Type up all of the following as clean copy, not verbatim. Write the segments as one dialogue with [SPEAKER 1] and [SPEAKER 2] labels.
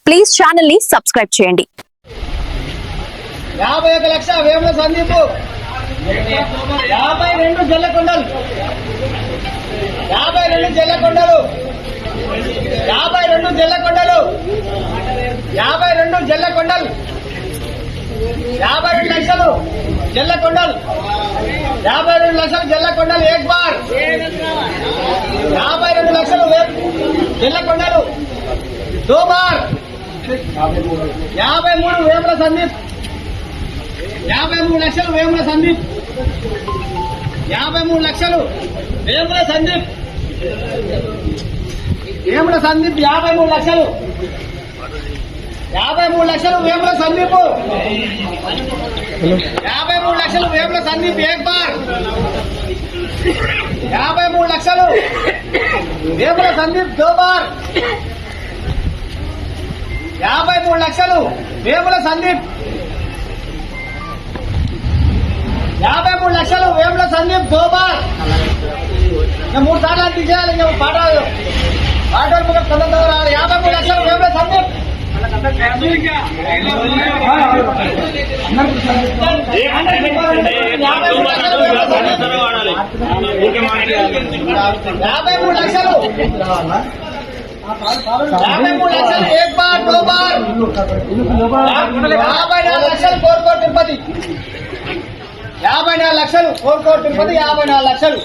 [SPEAKER 1] Please channel ని subscribe చేయండి.
[SPEAKER 2] 51 లక్షల వేముల సందీప్ 52 జల్లకొండలు 52 జల్లకొండలు 52 జల్లకొండలు 52 జల్లకొండలు 52 లక్షలు జల్లకొండలు 52 లక్షలు జల్లకొండలు ఏక్ బార్ 52 లక్షలు జల్లకొండలు దో బార్ 53 వేముల సందీప్ 53 లక్షలు వేముల సందీప్ 53 లక్షలు వేముల సందీప్ 53 లక్షలు 53 లక్షలు వేముల సందీప్ 53 లక్షలు వేముల సందీప్ ఏక్ బార్ 53 లక్షలు వేముల సందీప్ దో బార్ 53 లక్షలు వేముల సందీప్ 53 లక్షలు వేముల సందీప్ దో బార్ 3 సార్లు తీసేయాలి. ఇంకా పాట 53 లక్షలు వేముల సందీప్ 53 లక్షలు 53 లక్షలు ఏక్ బార్ దో బార్ 54 లక్షలు కోరుకోట తిరుపతి 54 లక్షలు కోరుకోట తిరుపతి 54 లక్షలు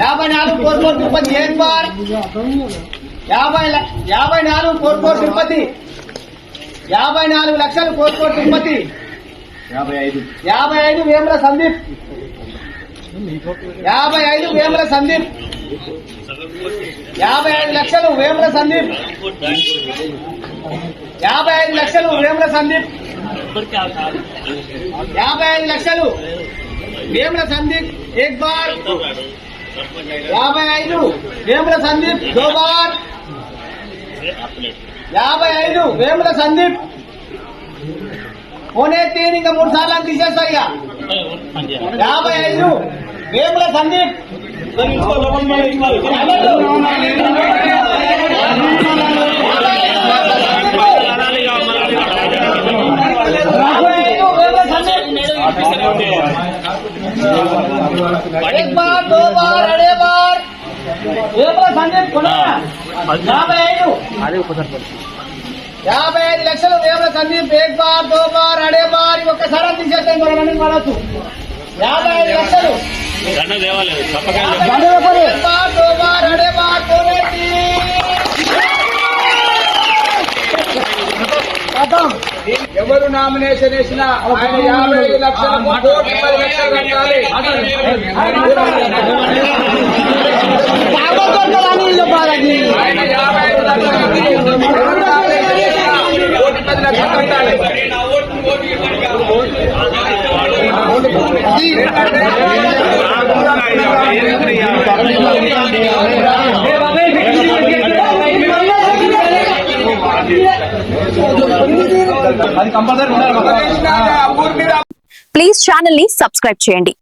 [SPEAKER 2] 54 కోరుకోట తిరుపతి ఏక్ బార్ 54 కోరుకోట తిరుపతి 54 లక్షలు కోరుకోట తిరుపతి 55 వేముల సందీప్ 55 వేముల సందీప్ 55 లక్షలు వేముల సందీప్ 55 లక్షలు వేముల సందీప్ 55 లక్షలు వేముల సందీప్ ఏక్ బార్ 55 వేముల సందీప్ దో బార్ 55 వేముల సందీప్ పోనే తీన్ ఇంకా 3 సార్లు అని తీసేస్తా ఇక 55 వేముల సందీప్ 1 बार 2 बार अड़े बार వేముల సందీప్ 55 లక్షలు వేముల సందీప్ ఏక్ బార్ 2 బార్ అడే బార్ ఒక్కసారి తీసేస్తాం మనం మనసు 55 లక్షలు బార్ 2 బార్ అడే బార్ ఎవరు నామినేషన్ వేసినా ఆయన 55 లక్షలు 10 లక్షలు కట్టాలి. ఆయన 55 లక్షలు 10 లక్షలు కట్టాలి.
[SPEAKER 1] ప్లీజ్ ఛానల్ ని సబ్స్క్రైబ్ చేయండి.